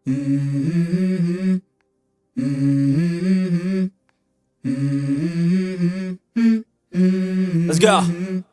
Let's go.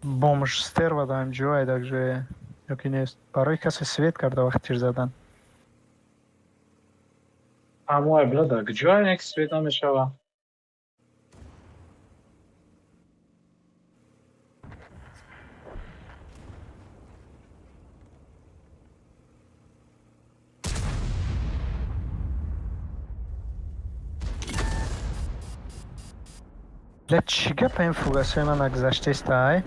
бомж стерва даем ҷое также ёки нест? Барои касе свет карда вақти тир задан. Амой брада, ҷоя як свет намешава. Бля, чӣ гапа ин фугасои ман нагзаштеста, ай?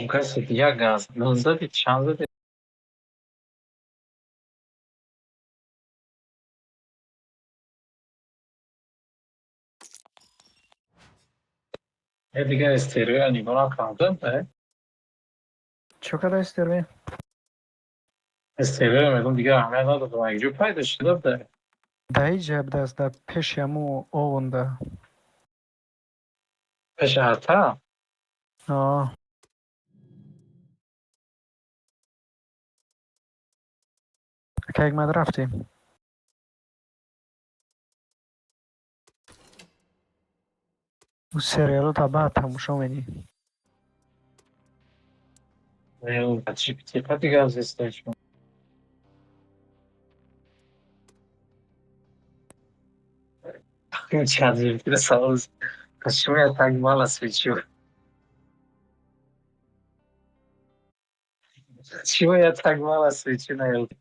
Каси як газ, зади чанд зади. Я дига стерео нигоҳ накардам, Чӣ када истервӣ? стерео мегӯям дига аҳамият надодам, як ҷо пайдо шуда буда. Да ин ҷабдаст, да пеши ҳамун овунда. Пеши арта? Ака як мад рафтем? сериалро та баъд тамошо менӣ. Чипа дига аз источник. Чарджер сауз. Почему я так мало свечу? Чего я так мало свечу на YouTube?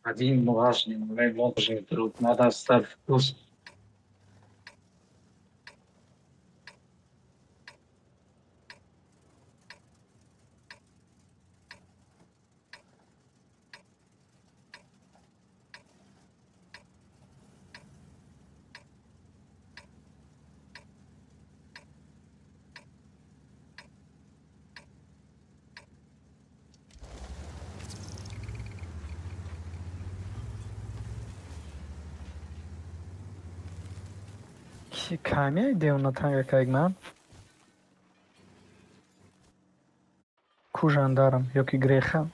Один важный момент, друг, надо стать вкус. Камия девна танга как ман? Ку жандарм ёки греха?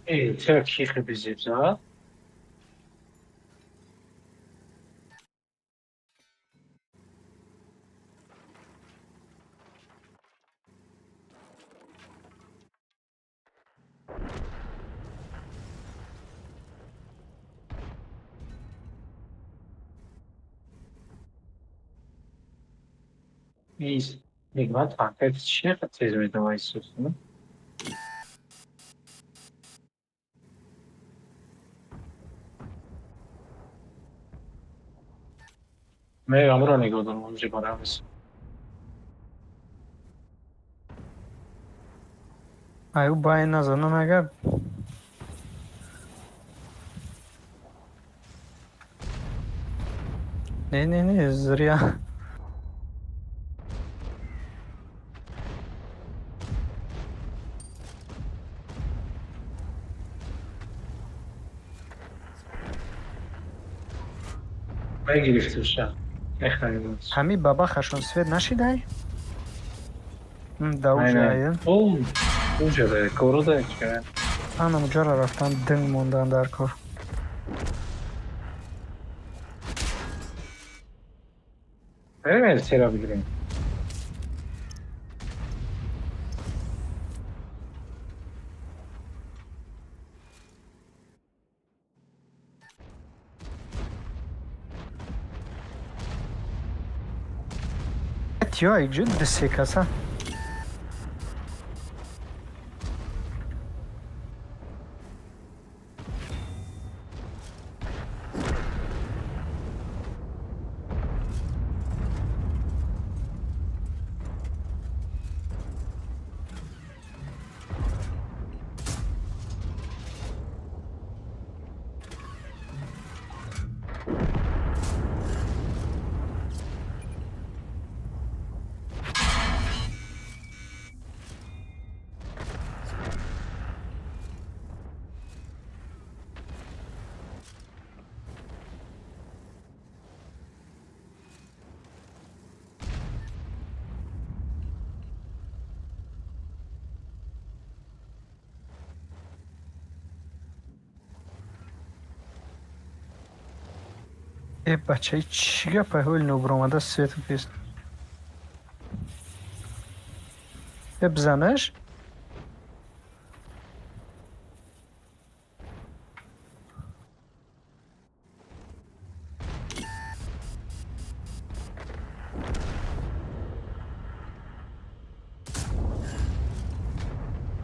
Чера кихи безибз, а? Из нигмат акет чера тез медавай сусну. Მე ამრანი გოდონ მომჯება რამის. Ай, убай назанан агар. Не, зря. مگرفتوشم نخریدمش. ҳами бабахашон свет нашидай? Да Aynen. уҷаен. Ucada, koru da çıkıyor. Анам ҷоро рафтан динг мондан дар кор. Evet, sevebilirim. Тё иҷуд дисекаса. Бачаи чӣ гапа ҳоли нобуромада свету пест. Бизанаш?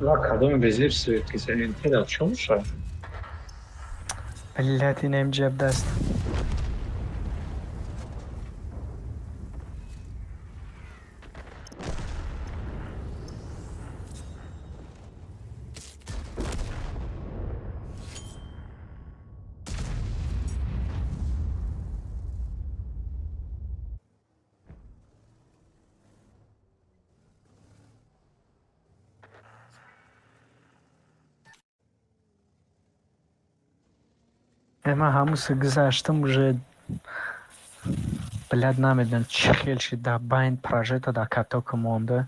La kadın vezir sürekli senin tel açıyormuş ya. Блядь, инам ҷаб даст. Ман ҳамуси гузаштам уже, блядь, намедонам чӣ хел шид дар байн прожекта дар катока монда.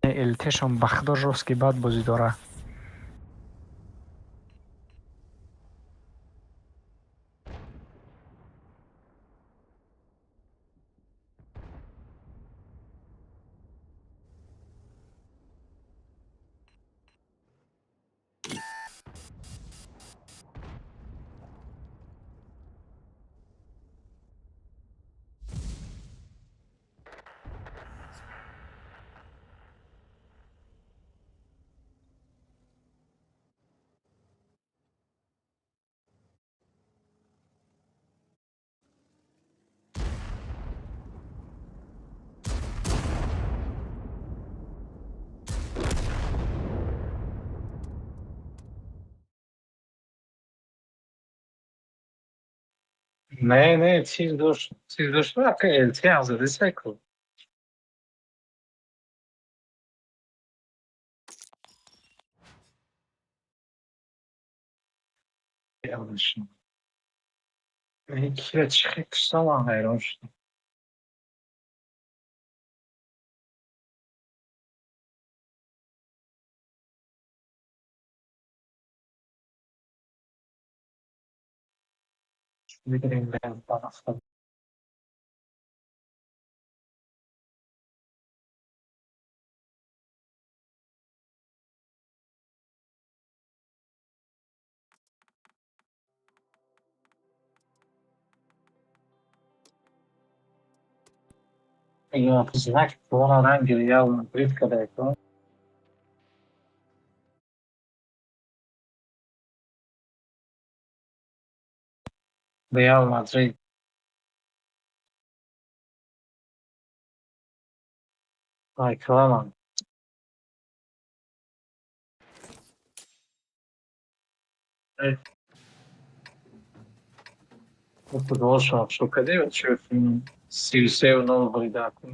Элтешон ба худо жёстки бад бозӣ дора. Ne, siz dost var ki elti hazırdı sekol. Yanlışım. Ne kire çıkıp zaman hayran şunu. Bildirim ben bana. Я знать, что он ангел явно близко далеко. Реал Мадрид. Ay kılamam. Evet. Muito došao. Što kad je već si sve u novu validaku.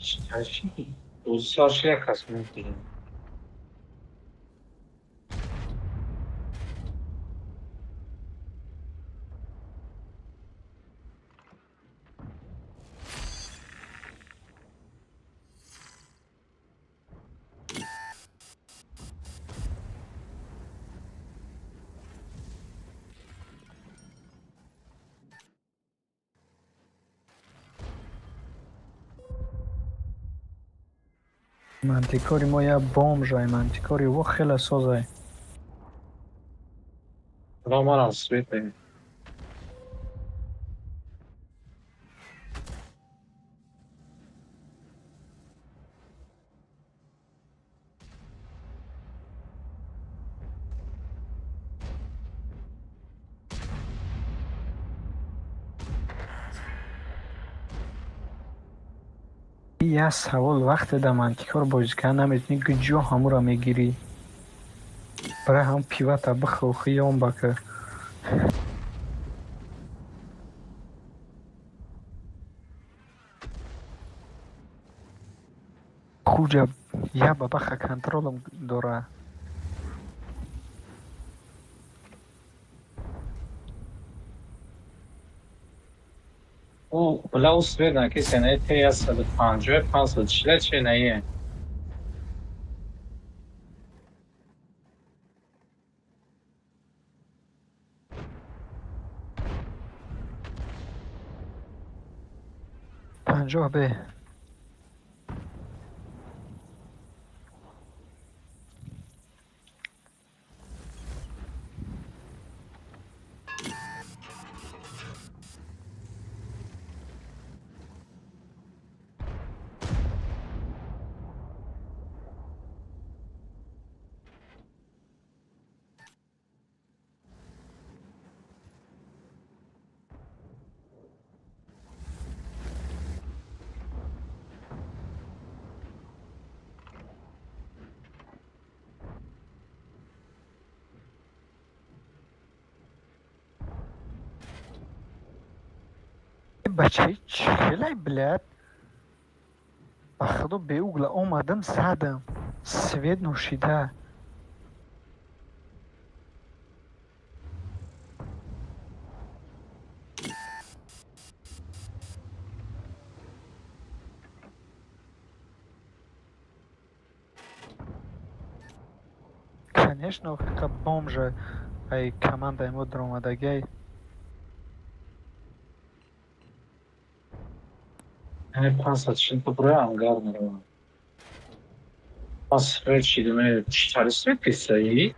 Чаще. Uzsarşı yakasını diyelim. Мантикори мо я бомжай, мантикори во хела созай. Roman Svete. Я савол вақте да мантикор бозӣ кардан наметунӣ гуҷо ҳамуро мегирӣ. Барои ҳам пивата бихӯхӣ ён бака. Хуҷа я бабаха контролам дора. O bila Svete ki sene te 150 540 چه نیه. پنجاه به бачаи чилай, блядь. Ба худо беугла омадам задам. Свет нӯшида. Конечно, как бомжа, ай команда ему дромадагай. Yani 540 to buraya hangar mı? Pas Svete mi? 400 писаjí.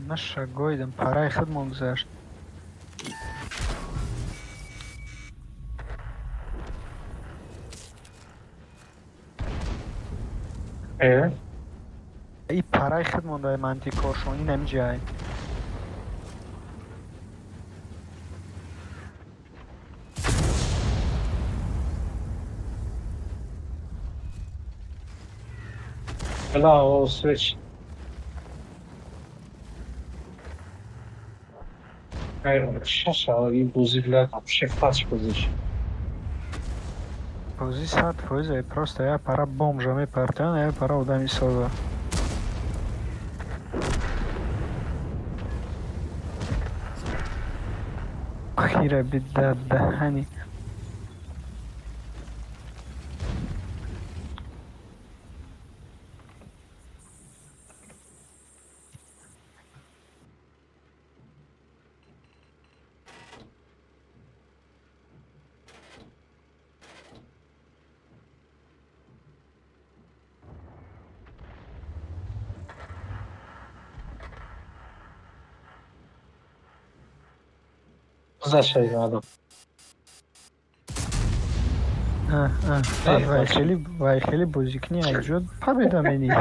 Наша гойдам, параи худмон гузашт. И параи худмон дай мантикоршон инам ҷай. Bila o Svete. Hayır, şaşa iyi buzivler вообще фач позиция. Позиция твоя, просто я пара бомжа мепартан, я пара одами соза. میره به دهنی. گذشت ایرادم. بعد وای خیلی بازیکنی اجود победа منی.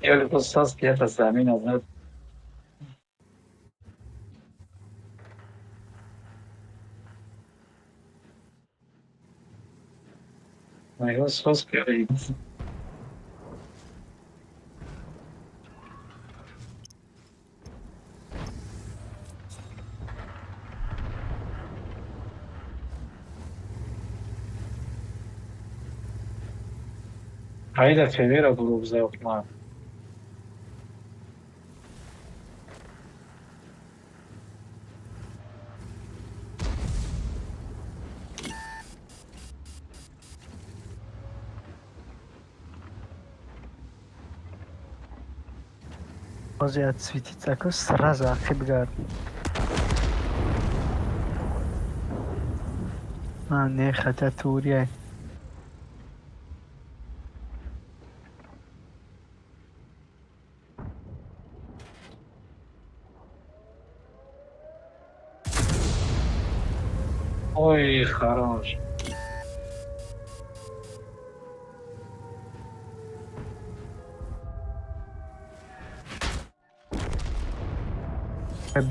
یه پستاز که تا زمین آمد. میگه سوز که هایده فیوی را گروه بزه اکمان. Базе отсветиться, как сразу ахибгар. Не, хотя турия. Ой, хорош.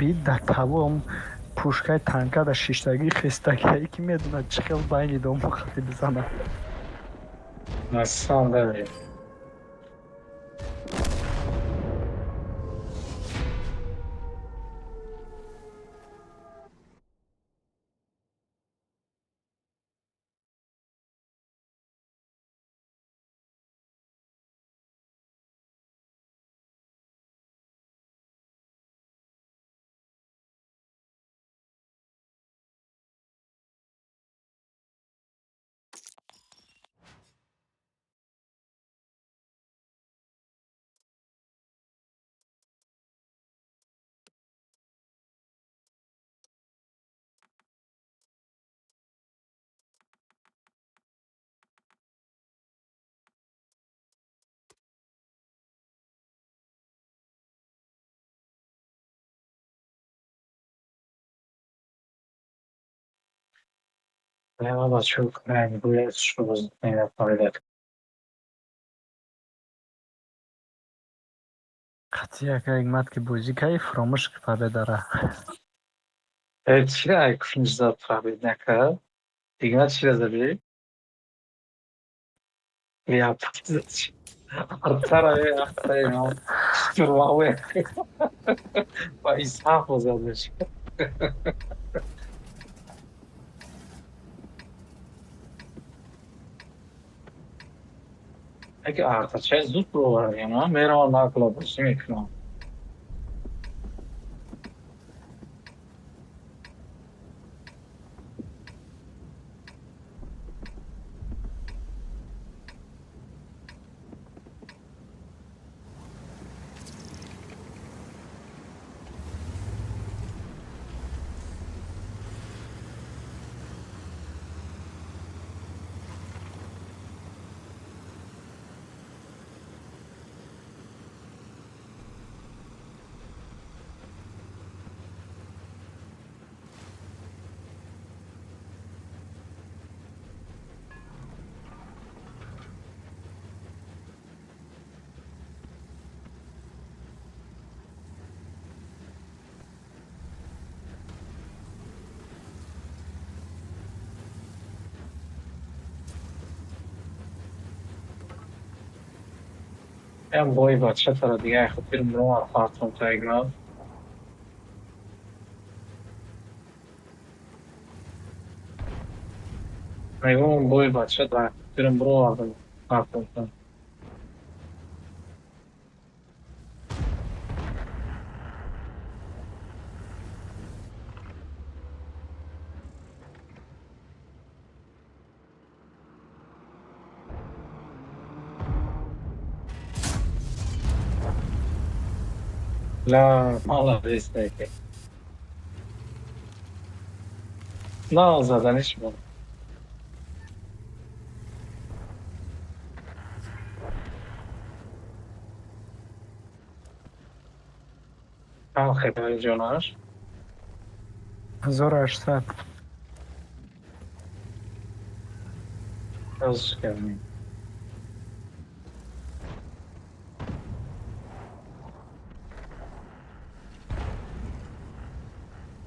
Бит дар тавом пушкаи танкада шиштагӣ хистагиае ки медонад чӣ хел байни дому хати бизанад. Насан дави. Nema bachoo کنن باید شروع نمی‌کنه. Қатъи яка ҳикмат ки бозикаи фуромӯш победа ра. چی را اکنون زد فهمید نکرد؟ دیگه من چی را زدی؟ لیاپت زد چی؟ ارترای اختای نام سرواوی با ایسحاق زدش. اگه ارتچه زود بروردیم ها میرم و ناکلا باشی میکنم. هم بای بچه تا دیگه خود بیرم برو ارخواستم تا اگرام. میگم بای بچه تا بیرم برو ارخواستم. لا молодец таки. نه زدنش بود. هم خیلی جانش 1800. ازش کردیم.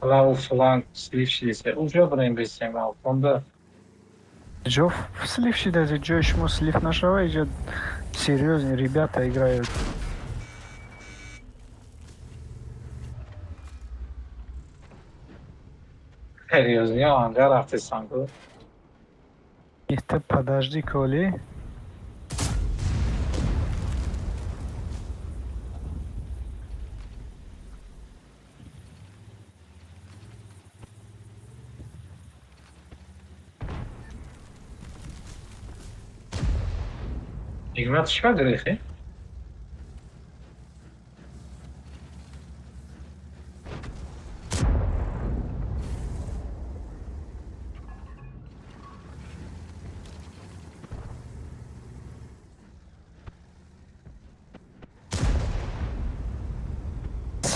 حالا او فلانک slyšeli اونجا بریم بسیم алfонда. Джо слив считайте, Джо ему слив нашего идет. Серьезные ребята играют. Серьезно, آنجا رفتستان بود. Это подожди, Коли. Игнат чика грехи?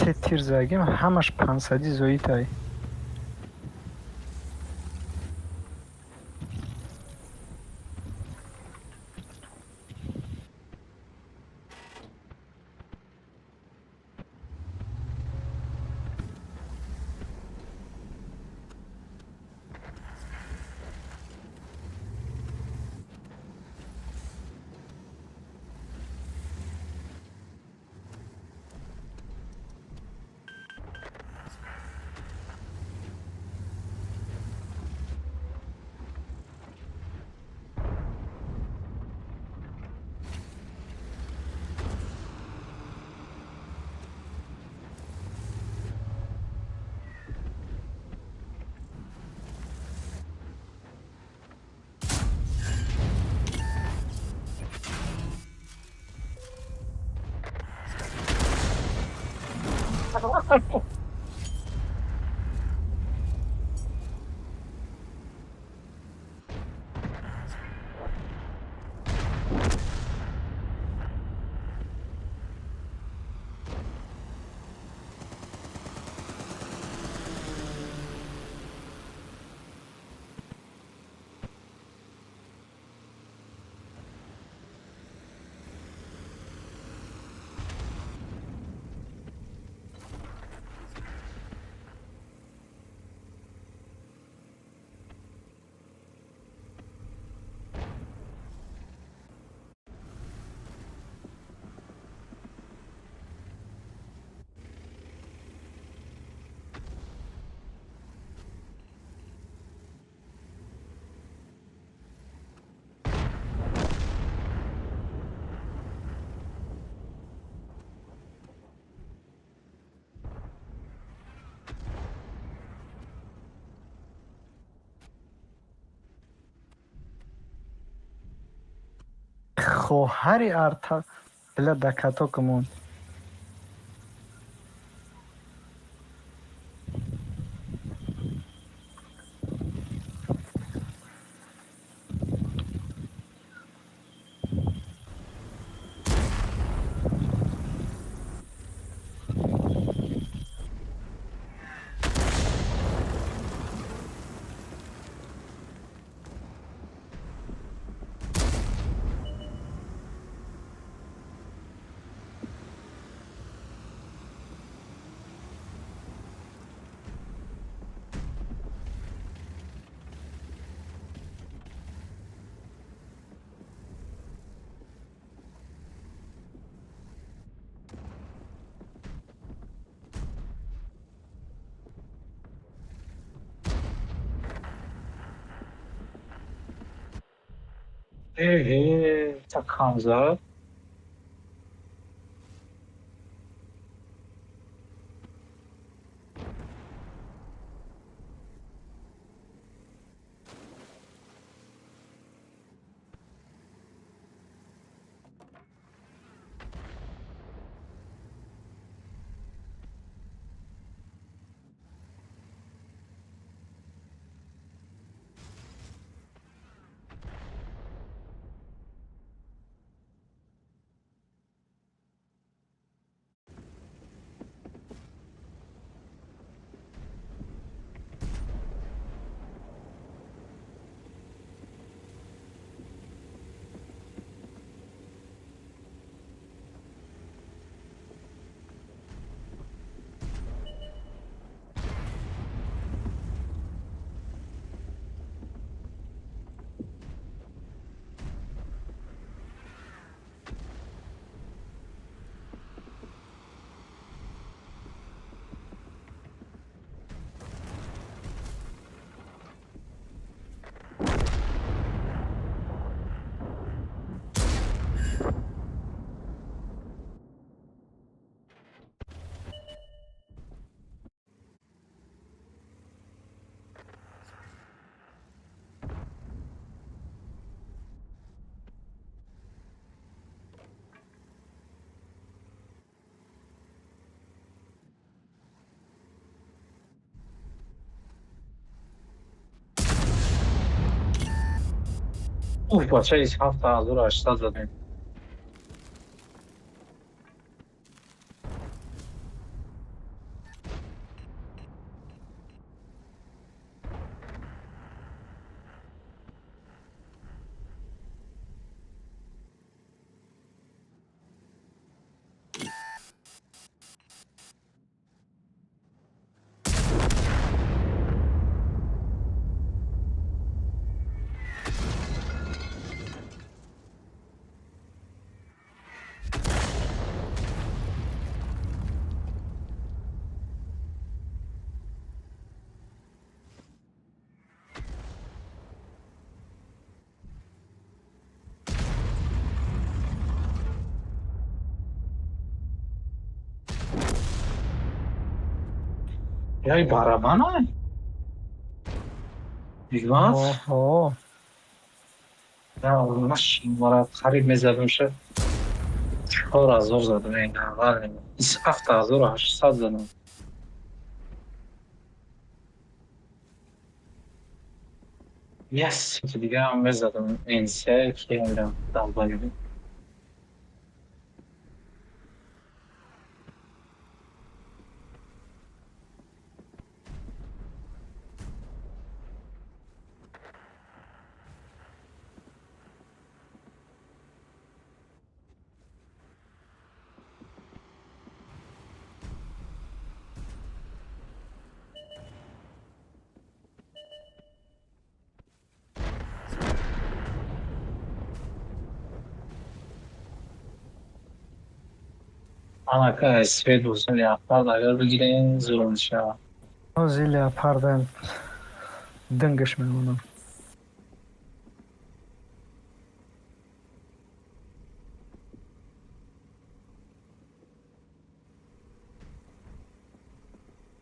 سه تیر زدیم همش 500 زویتای. خواهر ارتا بلا دکاتو کمون. tak Hamza. اوف بچه ایش 7800 زدیم. یای برابر نه حکمت آها. نه مش مرا خرید میزدم شه 4000 زدم این اول 7800 زدم. یس که دیگه هم میزدم این سه که میرم دنبالی. انا که اسفید بوسم لیافتاد اگر بگیرین ظلم شد. زی لیاپاردن دنگش میمونم.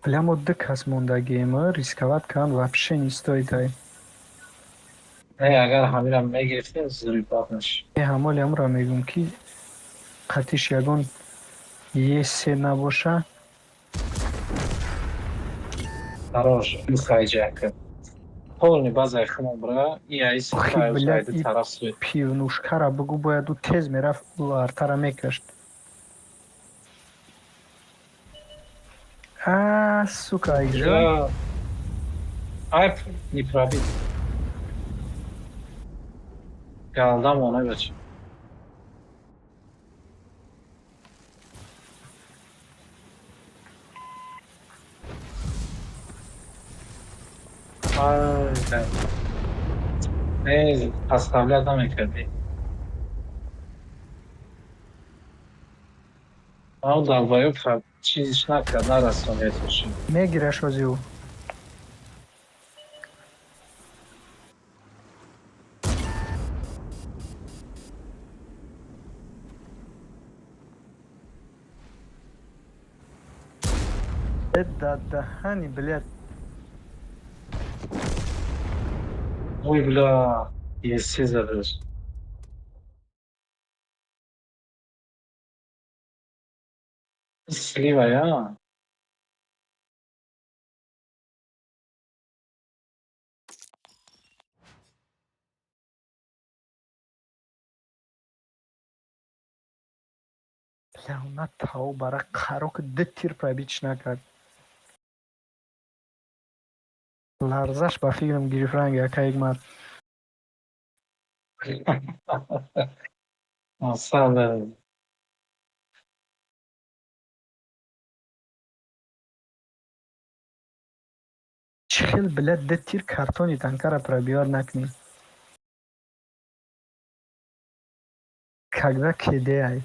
Прямо дикас мондагима рисковать кан вообще не стоит. Ай. نه اگر همیرم میگرفتین زوری باق نش. ҳамоли амро мегӯм ки қатиш ягон се набоша. Хорош, хайджекер. Полный база хмон бра, и айси Охи, файл блядь, сайди и тарaf суй. пивнушкара бигӯ бояд ӯ тез мерафт, ӯ артара мекашт. Сука, айжа. Я... Айп, не пробит. Галдам она бач. Ай, да. Не, оставлять намекарди. Ау далбоёб чизиш накард, нарасонетоши. Мегираш ози ӯ. Да даҳани, блядь. Ой, бля, еси задаш. Слива, я? Лаънат тав бара қаро ки ду тир пробитиш накард. Ларзаш ба фикрам гирифт ранги ака Ҳикмат. Масале. Чӣ хел, блядь, ду тир картони танкара пробивать накунӣ? Когда кеде ай?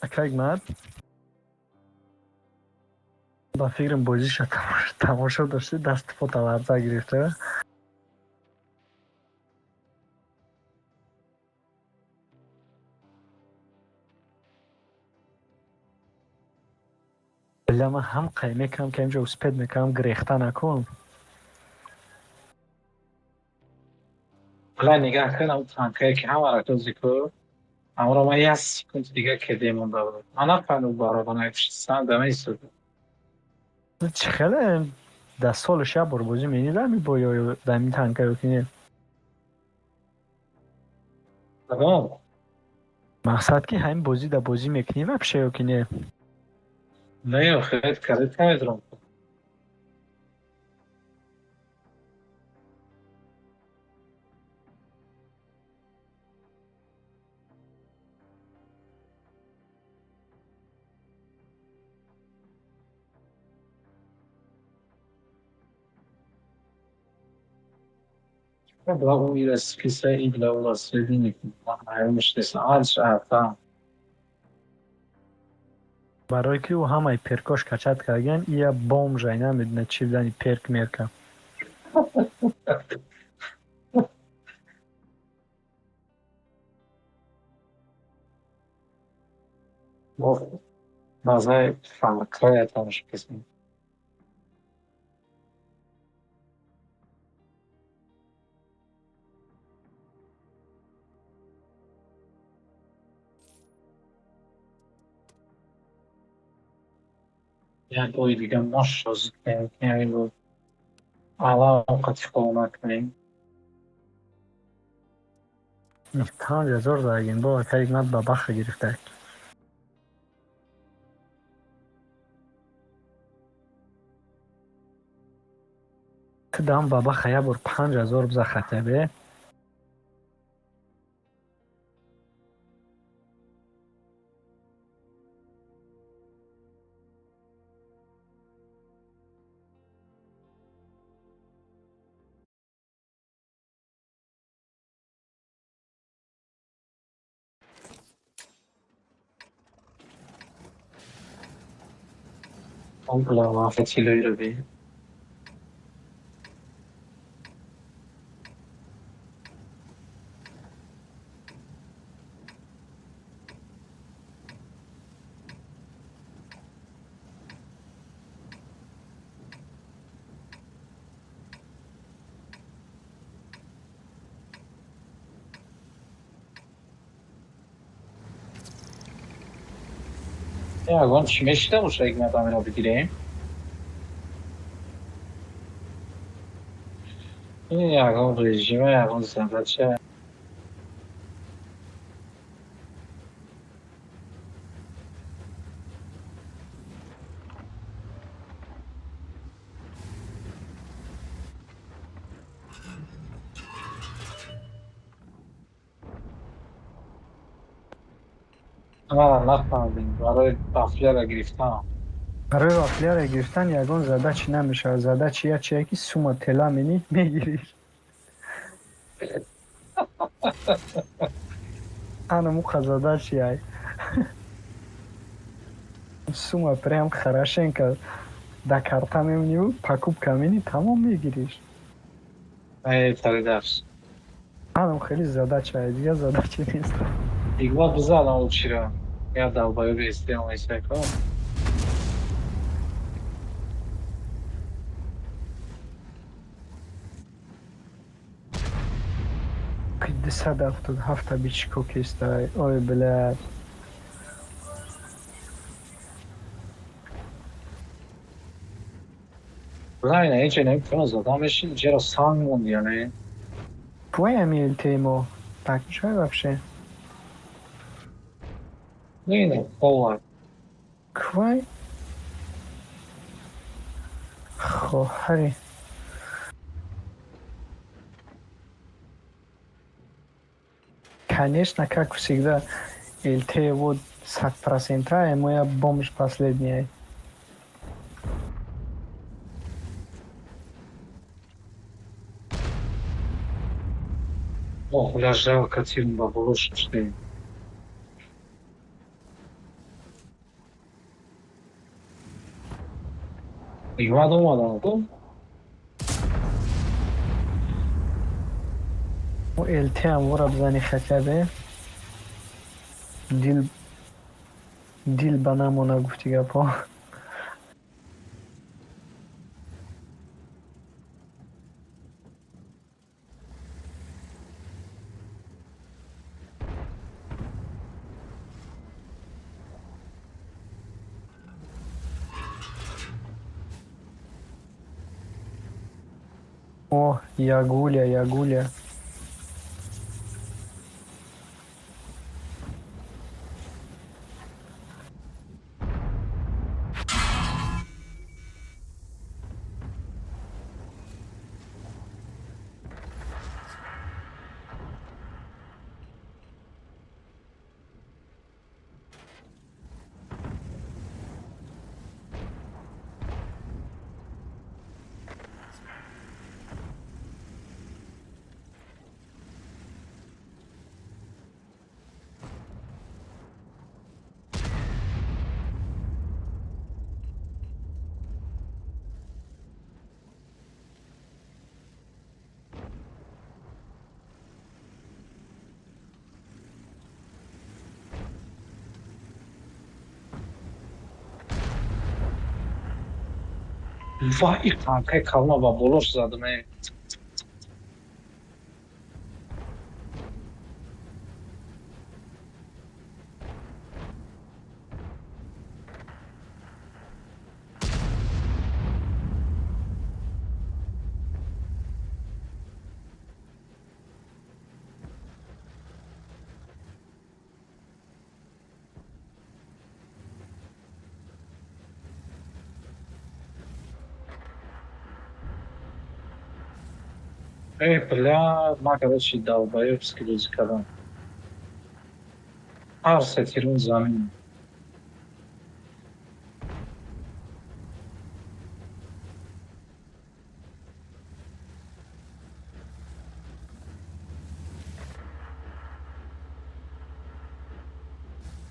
Ака Ҳикмат. Ба фикрам бозиша тамошо дошти, дасти фото ларза гирифта. Бля, ман ҳам қай мекунам ки ҳамҷо успед мекунам грехта накун. Бля, нигах кунам танкае ки ҳамара кӯ зикр. Амро ман як секунд дига кеде монда буд. Ман нафаҳмидам бароба нафишистан дама истода. چه خیلی ده سال شب بر بازی مینی در می بایی یا در می تنکه یا کنی Agora, مقصد که همین بازی در بازی میکنی و بشه یا کنی nem o Red Cadet Hydron. Logo ir as que sair da aula cedinho, aí me esqueci antes, tá. برای که او همه پرکاش کچت کردن یا بام جای نمیدونه چی بدنی پرک میرکن Mas é fala, creia, tá, me esqueci. Já tô digamos, nossa, tem aí no ala قد کنیم. 5000 زاگین با کاری مد با بخ گرفته تو دام با بخ یا بر 5000 بزا خطبه اون بلا ما فتیلوی رو بی. Ya agora mexe não sei como é que eu bigirem. E agora regime agora sandache. Ama نفهمیدیم برای قافله را گرفتم. برای رافلر را گرفتن یگان زده چی نمیشه زده چیه چیه که سوما تلا منی میگیری انا موقع زده چیه سوما پریم خراشن که در کارتا میمونی و پاکوب کمینی تمام میگیریش ای تریدفس. انا خیلی زده چیه دیگه زده چی نیست یک بار بزدم اون چی را. یا دلبایی به استیم ایسته کن. قد 177 بیچکو کستای اوی بلد نه هیچ نمیتونم زدمش چرا سانگ موند یا نه. Твой Амель Теймо. Так, что вообще? نه خواه. Квай? Хохари. Конечно, как всегда, ЛТ вот 100%, и моя бомж последняя. Ох, лежав катин бабулуш шти. Игма думала, да? و ЛТ هم ورا بزنی خطبه دیل بنامونا گفتی گپا О, Ягуля, Ягуля. Vay kanka kalma bak bulur zadım he. Эй, бля, на, короче, долбоебский люди, когда. Сортируют замена.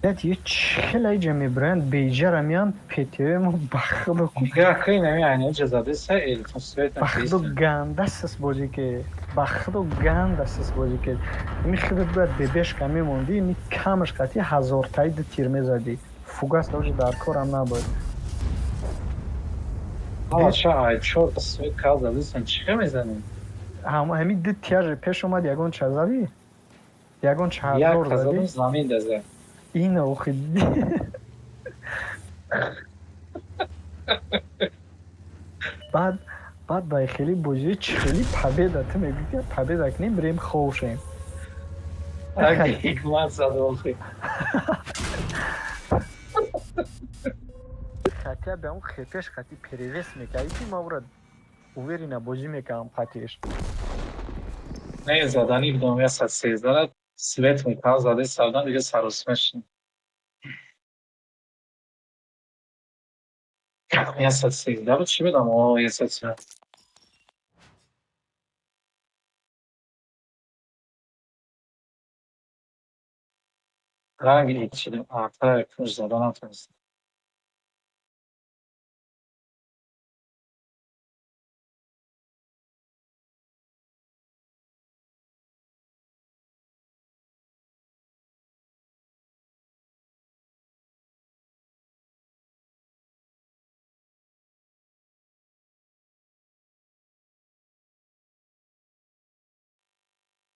Нет, я чхелай джами бренд бейджарамян петем бахдо Нигах кай нами айне жазадыса, эльфон светом бахдо пейсен. гандас боди ке бахдо гандас боди ке ми хидат бад бебеш ками монди ми камш кати 1000 таи да тир мезади фугас даже дар корам набуд Ала ча ай, чорта свет кал задысан, чиха мезаним? ҳами ди тяж пеш омад ягон ча зади ягон Як чаҳзор казадым зади замин даза. ин охи баъд баъд хеле бозии чихелӣ победа ту мегӯӣ ки победа кунем бирем ховшем Аги ҳикмат задохи. хотя ба он хепеш хати перевес мекардӣ ки ма ура уверена бозӣ мекардам хатиш Не, задани идоме 113 свет мекал зади савдан дига саросмешин. Я 113 чӣ бидам? О, я 113. Ранги ичидим. Та пуш зада натонистам.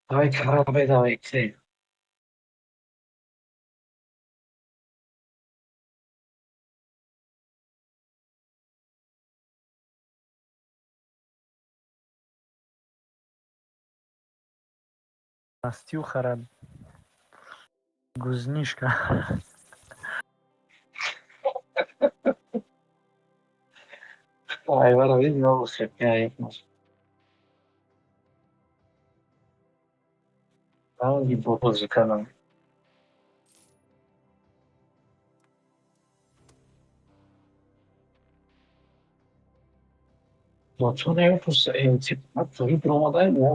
Давай карабе, давай ки. мастию харад гузнишка Айвара вид нову хепя ипмаш. Ранги бозӣ кардам. Бо чо намепурса МТ ҳатто биромадаи мо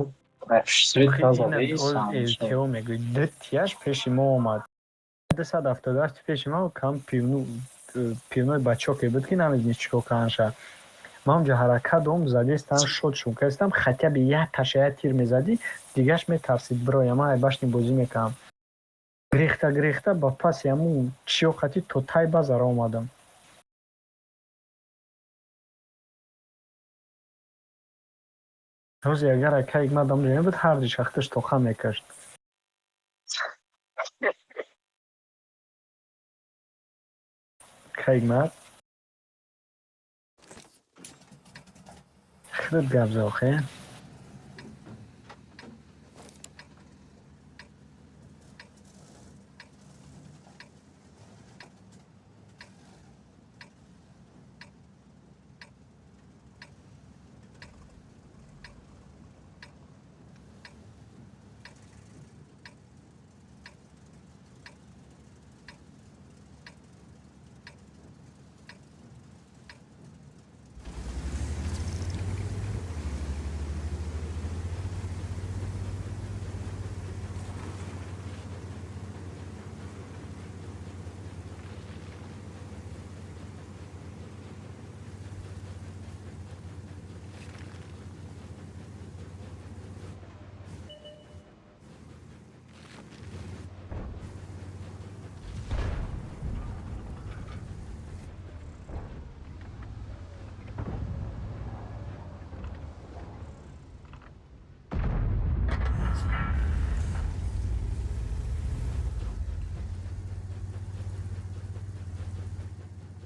свет охи кал ин задаи оз самошо. лто мегӯяд ду тяж пеши мо омад 278 пеши мо кам пивнои бачо ке буд ки намедонӣ чӣ кор канаша ма онҷо ҳаракат дом задестан шот шум кастам хотя бы як ташая тир мезади дигаш метарсид бироя ма айбашни бозӣ мекардам грехта грехта ба паси ҳамун чиёқати то тай базара омадам розе агар акаик мадам мебуд ҳарди шахташ тоқа мекашт каик мад худат гап зохе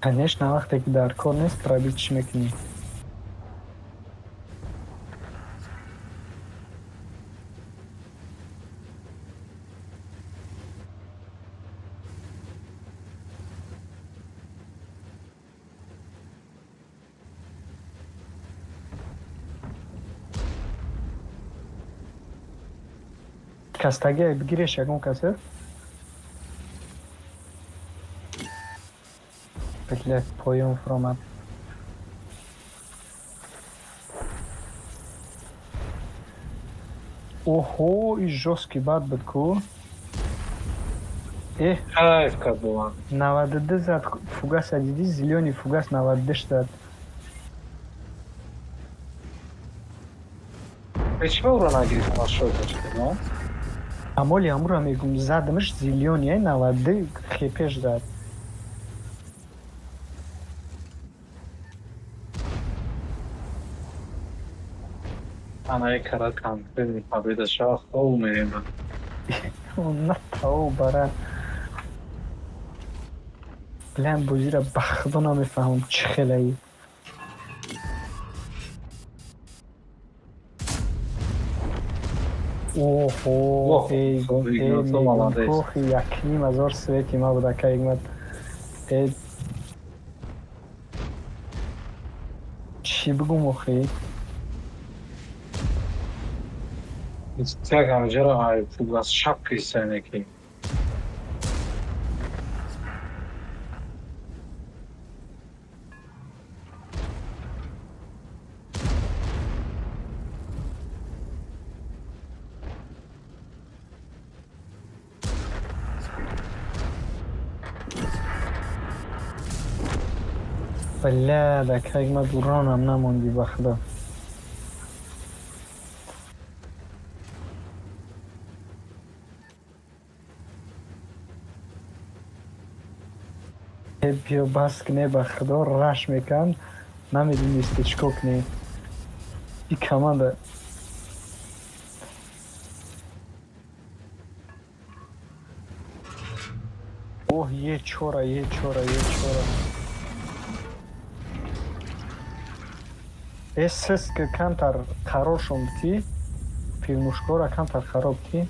Конечно, вақте ки дар кор нест, пробить чӣ мекунӣ? Кастагиак бигиреш ягон касер? Бля, поём фуромад. Оҳо, и жёсткӣ бад буд ку. Кайф кард бо ман. 92 зад, фугаса дидӣ? Зелёни фугас 92 зад. Чего ура нагирифт маршрут дاشتم؟ Амоли амура мегум задмиш зелёни 92 хепеш зад. Она и каракан, ты победа шах, умерена. На тау бара. Блин, бузира ба худо намефаҳмам чӣ хелаи. Оҳо, кохи 1500 свети ма буд ака Игмат. Чӣ бигум охи? Так, ҳамҷоро фугас шапки сенеки. Бля, ака Игмат уронам намонди ба худо. Биё бас куне ба худо, раш мекан, намедонисти чӣ кор кунӣ. И команда оҳ, е чора. Сиска камтар қарор шунд ки пивнушкора камтар хароб ки.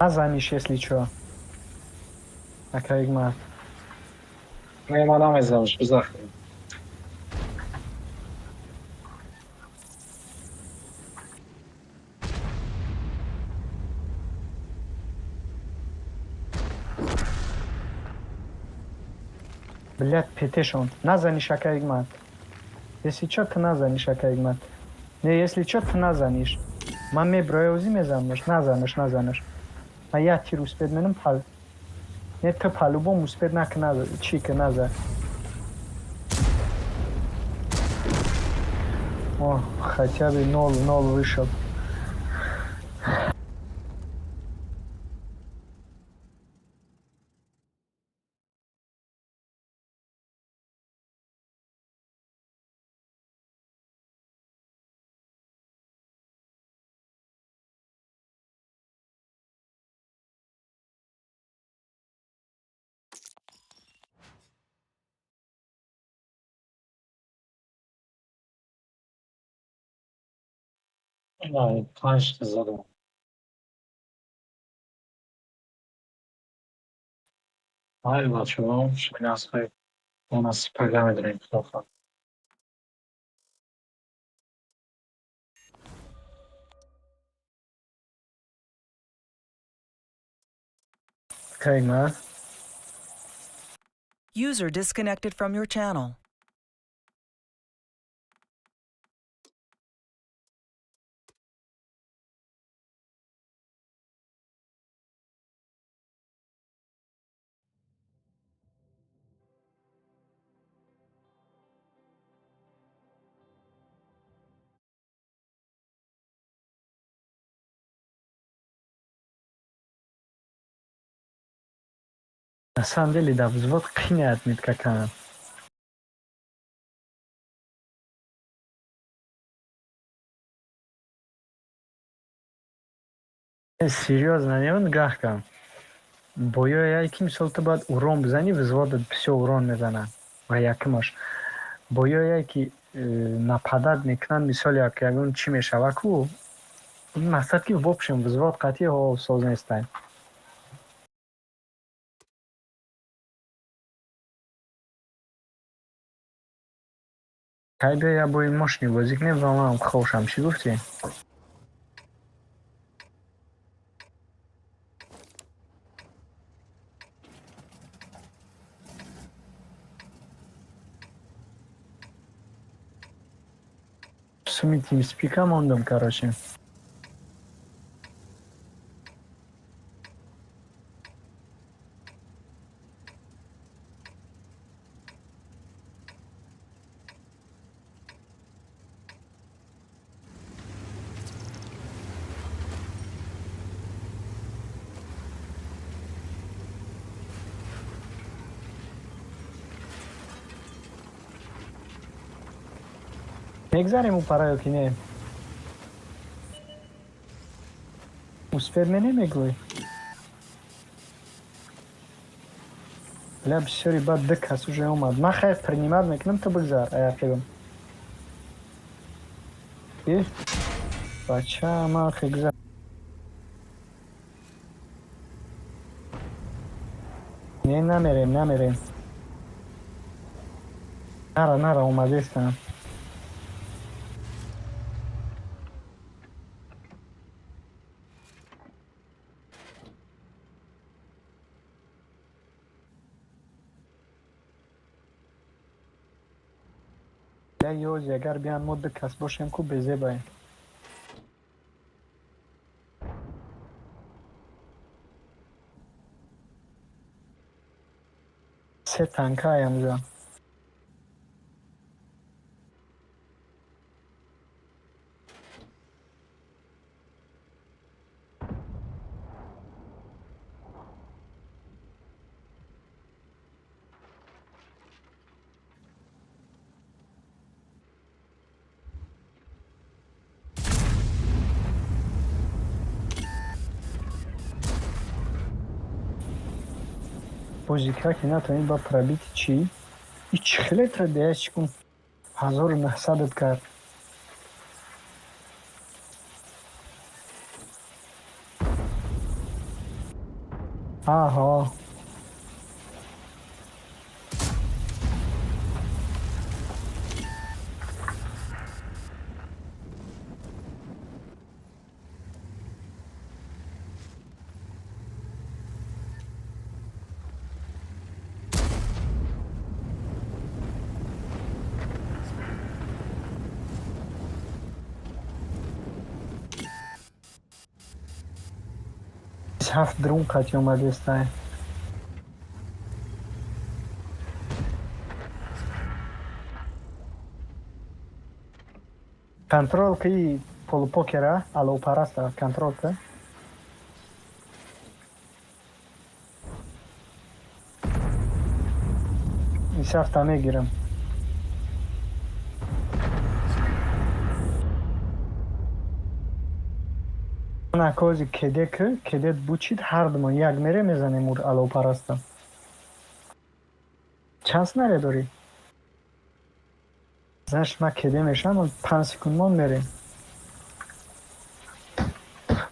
Назаниш, если чё. Ака Игмат. Не, ман намезанаш, бизахи. Блядь, петешон. Назаниш, ака Игмат. Если чё, ты назаниш, ака Игмат. Не, если чё, ты назаниш. Ман меброёзӣ мезанаш, назанаш. Ман як тир успед менам пал. Не, ты по-любому успед накна, чика наза. О, хотя бы 0-0 вышел. Ай, панчта задам. Ай, бачаҳо, шинасхай. У нас пага медонем хлопа. Ака Игмат. User disconnected from your channel. На самом деле, да, взвод қинеят миткакан. Серьезно, не он гахкам. Боё яки мисол ту бояд урон бизанӣ, взводат бисёр урон мезанад. Ва якимаш. Боё яки нападат мекунанд, мисол ягон чӣ мешава ку? Ин мақсад ки в общем взвод қатъи соз нестанд. Хай бия я бо ин мошини бозӣ кунем ва манам хошам. Чӣ гуфтӣ? Суми тимспика мондам, короче. Мегзарем у параё ки не? Успех ме немегӯй? Бля, бисёри бад ды кас уже омад. Ман хайр принимат мекунам, ту бигзар. Аяқидам. Бача ман хигзар. Не, намерем. Нара, омадестам. Ёз ягар биан мо ду кас бошем ку безебаем. се танкаям ҷа. Бозика ки натонӣ ба пробити чӣ? И чхилетра деячкун 1900 кард. Аҳо. ҳафт дрон қатъи омадестае. Контролка и полупокера, алопараста контролка. И сафта мегирам. Накази кедет бучид ҳардумон як мере мезанем ур алопараста. Чанс наре дори? Значит ма кеде мешам 5 секунд мон мерем.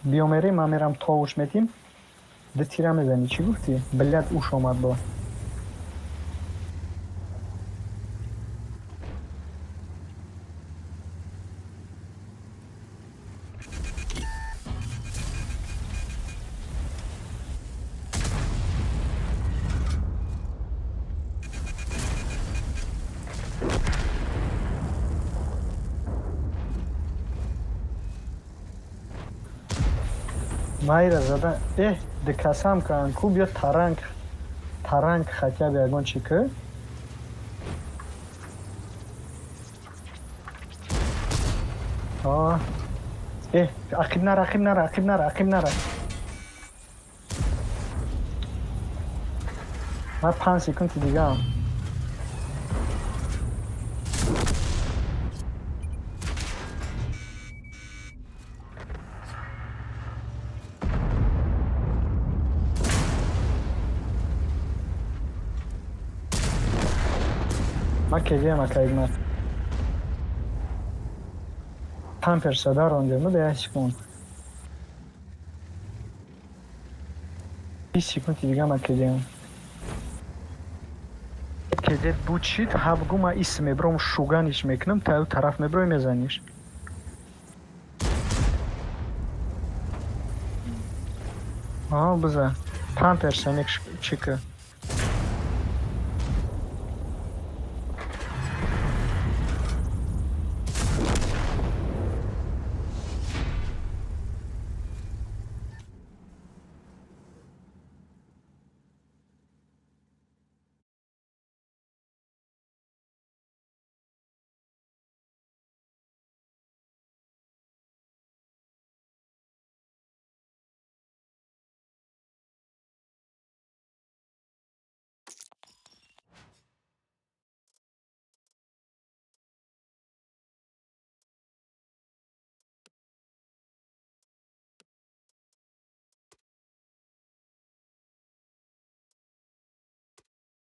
Биё мерем, ман мерам товуш метим. Ду тира мезани, чӣ гуфтӣ? Блядь, уш омад бо. Майра зада дикасам кан куб ё таранг хотя бы ягон чӣ ку? Ақиб нара. Ман 5 секунди дигаам. Ма кедиам акайгмат. Тампер садар ондему да 1 секунд. 20 секунд дига ма кедиам. Кеде бучит ҳавгума ис мебром шуганиш мекунам таю тараф меброй мезаниш. Буза. Тампер санек чика.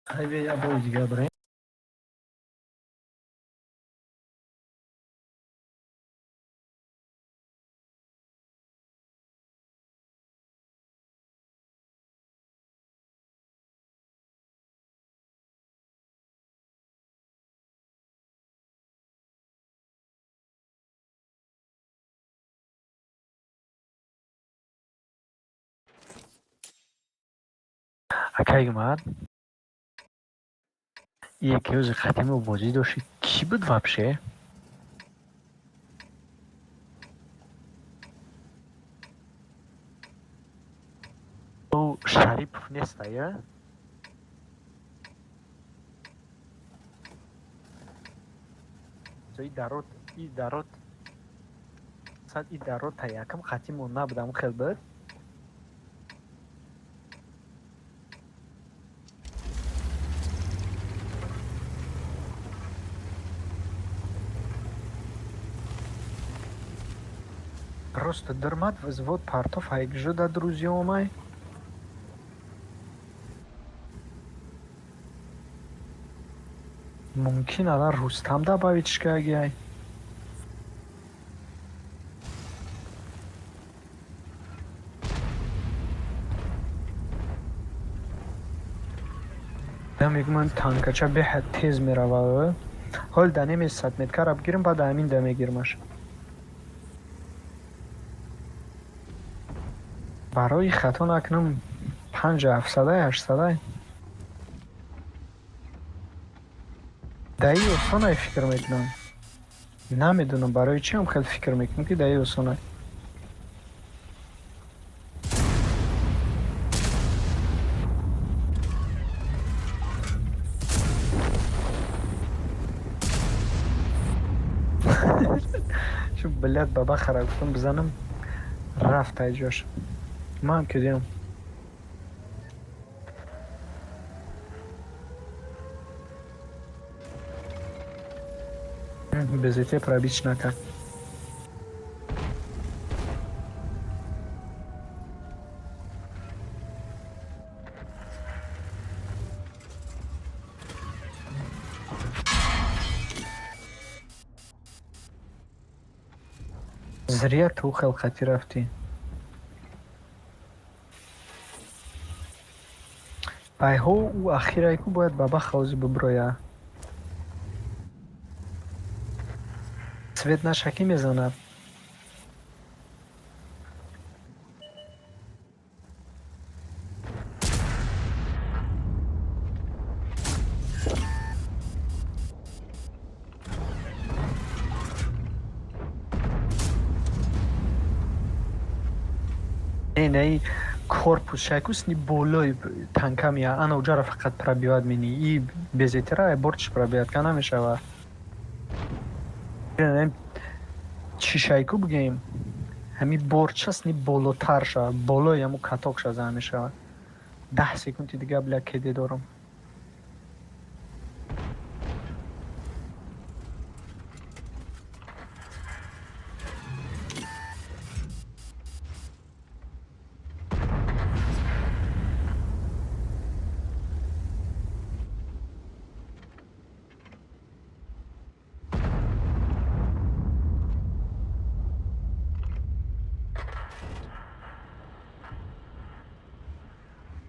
Хайве я бой дига брем. Акайгмат. Яке рӯзи хатимо бозӣ дошти. Кӣ буд вабше? Ӯ Шарипов неста я? И дарот та якам хатимо набудам хел буд. Просто дурмат взвод партов айгжуда друзьёмай. Мумкин алар Рустам добавичкагай. Да мегуман танкача беҳад тез мерава. Ҳол да неми 100 метр абгирим баъд амин да мегирмаш. барои хато накунам 500-700 даи осонай фикр мекунам. Намедонам барои чиам хел фикр мекунам ки даи осонай. شو بلاد بابا خراب گفتم بزنم رفت تای جاش. ما هم که دیم بزیتی پرابیچ نکن. зря ту халқати рафтӣ. байҳо ӯ ахирае ку бояд баба хавзи биброя. свет нашакӣ мезанад. не корпус шайкус ни болои танка мия ана уҷара фақат пробивад мини и безетира борчиш пробивад ка намешава. чи шайку бигем ҳами борчас ни болотар шава болои ҳаму каток шаза мешава. 10 секунди дига бля кеде дорам.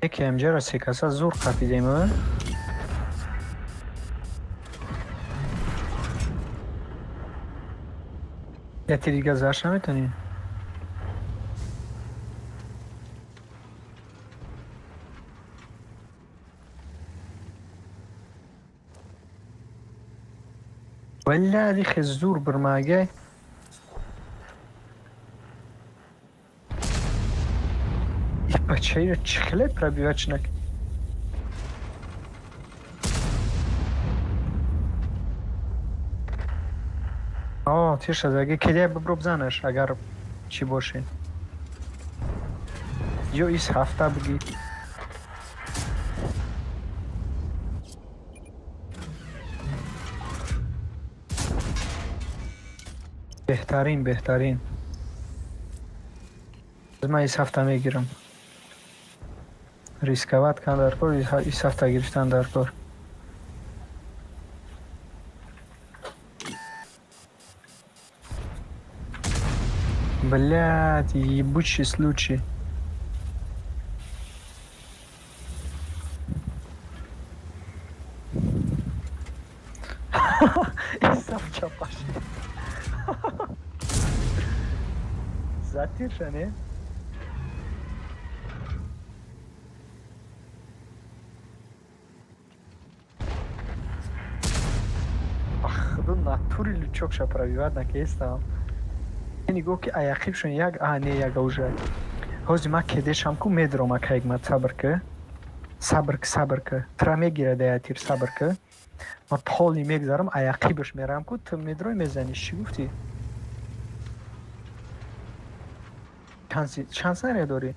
یکی امجا را سکاسا زور قپیدیم ها. یه تی دیگه زرش نمیتونی؟ ولی دیخ زور برماگه. یه بچه رو چخله پر بیوچ نک. آه تیش از اگه کلیه ببرو بزنش اگر چی باشه. یا ایس هفته بگی. بهترین. از من ایس هفته میگیرم. ریسکوات کن در کار ایس هفته گرفتن در کار. Блядь, ебучий случай. И сам чапаш. Затиша, не? Ах, до натури лючок ша пробивать накестам. Яни го ки аяқибшон як не як уже. Ҳози ма кедешам ку медром акайг ма сабр ка. Тра мегира да ятир сабр ка. Ма толи мегзарам аяқибш мерам ку ту медрой мезани чӣ гуфтӣ? Шанс надорӣ?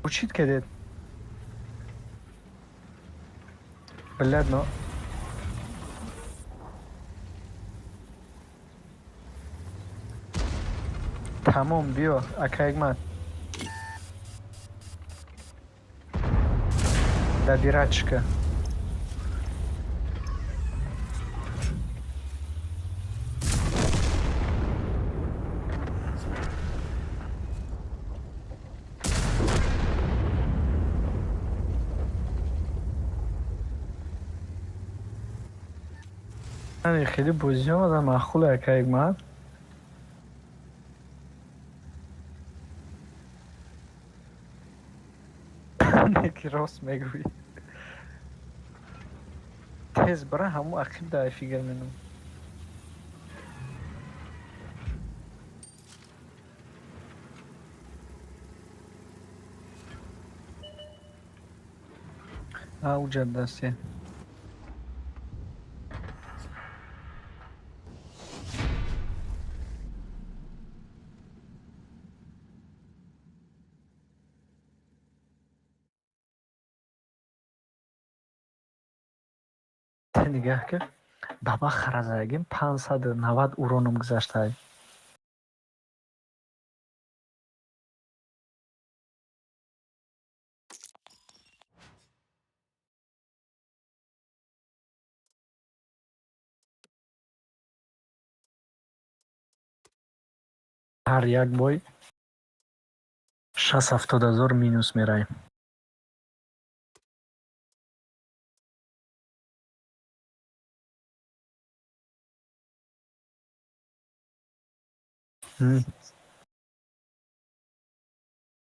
Учит кадет. Блядь, но тамом биё акайгмат. Добирачка. Ани хеле бозиён ада маъқул акайгмат. Неки рост мегӯӣ. Тез бара ҳамон ақиб дар фигр менам. Ауҷа дасте. Нигоҳ кар. Баба харазагим 590 уроном гузаштай. Ҳар як бой 670,000 минус мераем.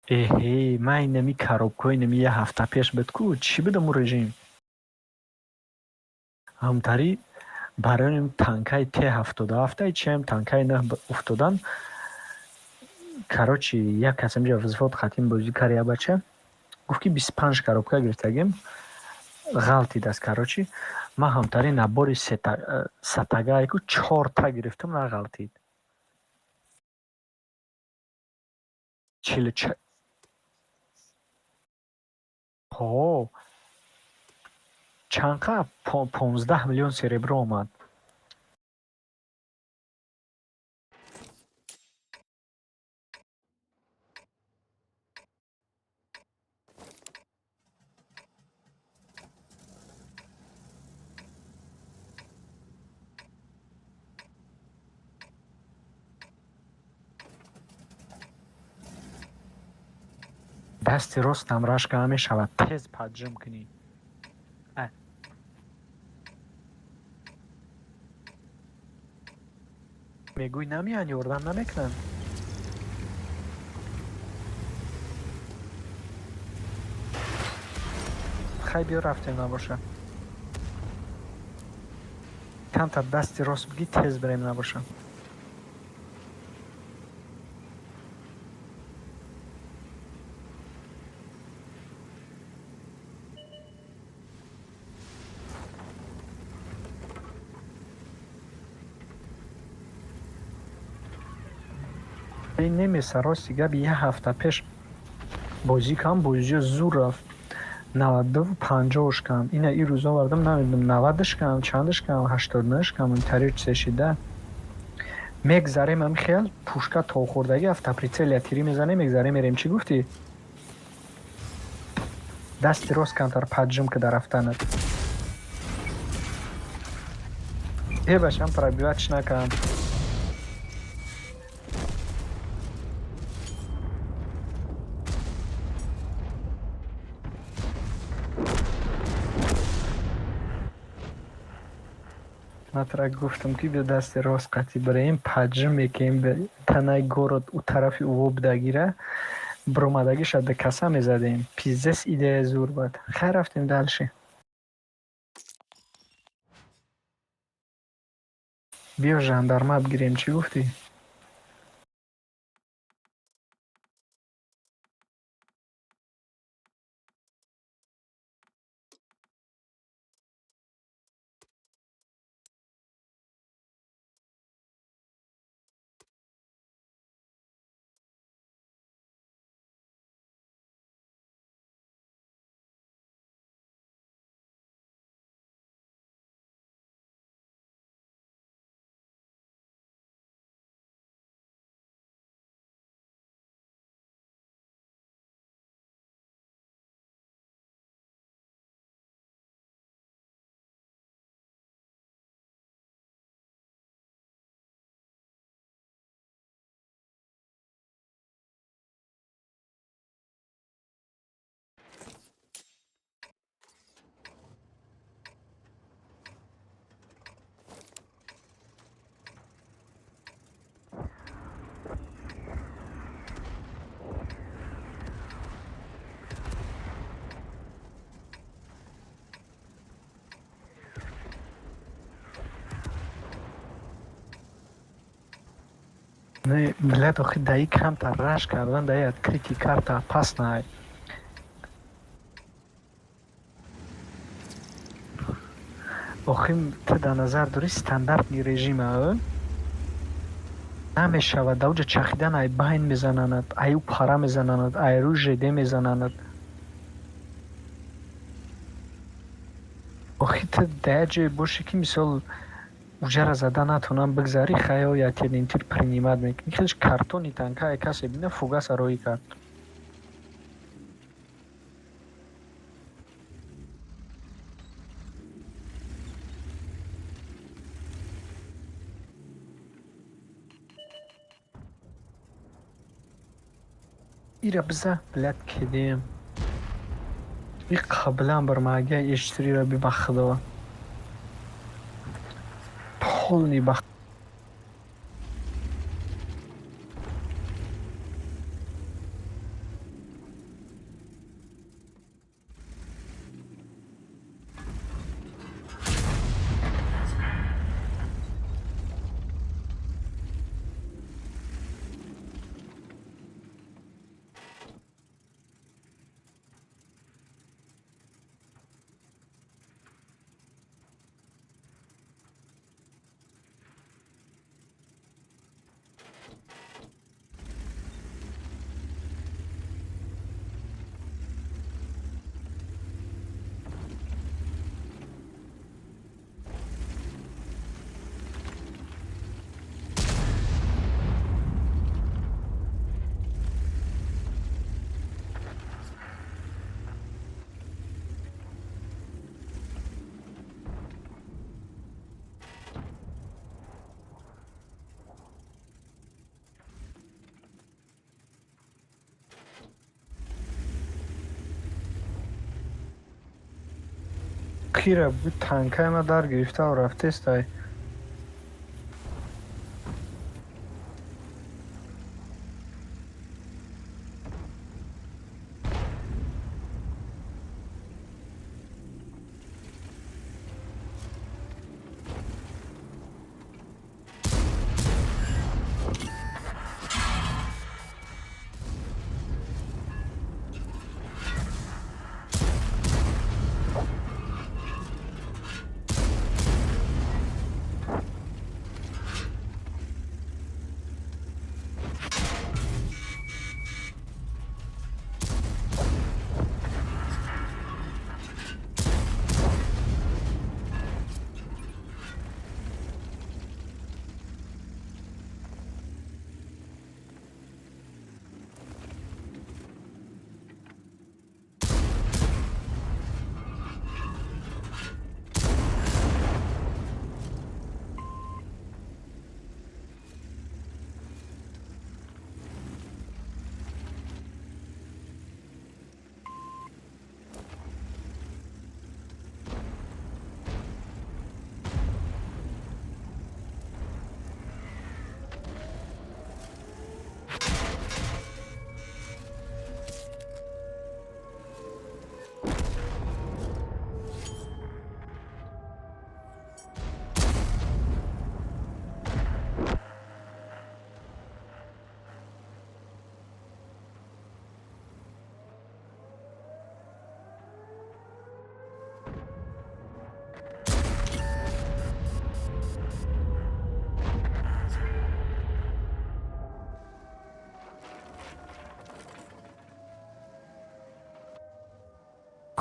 Эҳе, ман инами коробкаҳои инами як ҳафта пеш буд ку чӣ будам режим? Ҳамтари барои танкаи Т-77 чиам танкаи нав уфтодан. Короче, як кас инҷа вазифот хатим бозӣ кард як бача. Гуфт ки 25 коробка гирифтагим. Ғалтид аст короче. Ман ҳамтари набори сатагае ку 4 та гирифтам нағалтид. 44 Ҳо. Чанқа 15 миллион серебро омад. дасти ростам рашка мешавад тез паджим кунӣ. мегӯй намеянд ёрдам намекунанд. хай биё рафтем набоша. камтар дасти рост бигӣ тез бирем набоша. ин немеса рости гап як ҳафта пеш бозӣ кам бозиё зур рафт 92-50 кам. Ина ин рӯза вардам намедонам 90 кам, чандш кам, 89 кам, интарио чешида. Мегзарем ами хел пушка то хӯрдаги автоприцел я тири мезанем мегзарем мерем. Чӣ гуфтӣ? дасти рост камтар паджим кида рафтанат. башам пробиватш накам. матрак гуфтам ки бе дасти рост қатӣ бирем паджим мекем танаи город у тарафи уво бидагира биромадагиша да каса мезадем. пиздец идея зур буд. хай рафтем дальше. биё жандарма бигирем. Чӣ гуфтӣ? не блядь, охи даи камтар раш кардан даи открытие карта опасная. охи ты дар назар дорӣ стандартни режима намешавад давҷа чахидан ай байн мезананад, аю пара мезананад, ай рӯ жеде мезананад. охи ты дар ҷое бошӣ ки мисол уҷара зада натонам бигзарӣ хаё як интир принимат мекунӣ. хелш картони танка касе бина фугаса роӣ кард. ира биза блядь кидем. и қаблан бир маъга эштириро биба худо. полный бах. کیره بود تنکه ما در گرفته و رفته استای.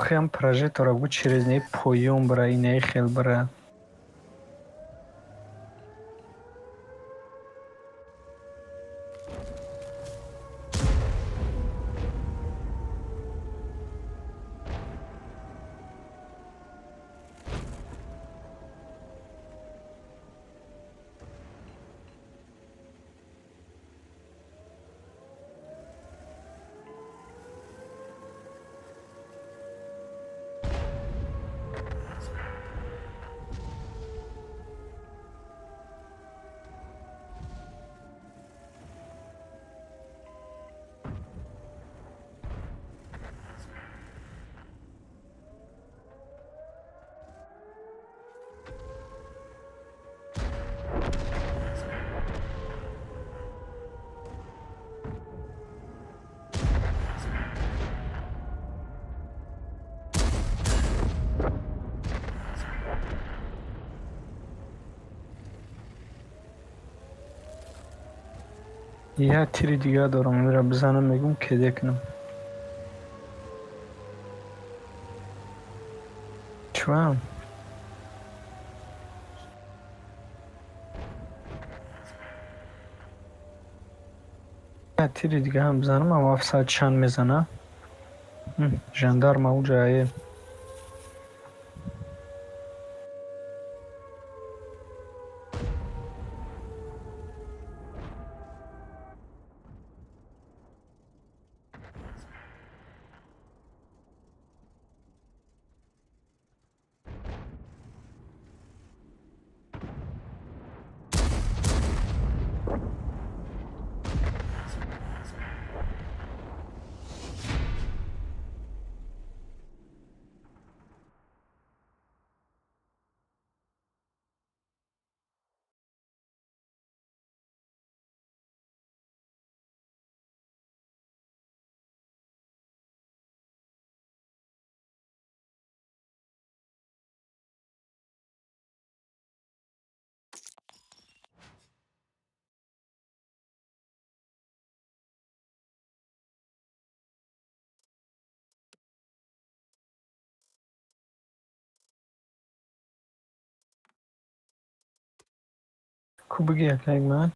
Хем прожитора будет через ней поем бра и ней хел бра. یه تیری دیگه دارم میرم بزنم میگم کده کنم. چوام یه تیری دیگه هم بزنم اما افساد چند میزنه. ژاندارم اونجایه. کو بگی اکنگ من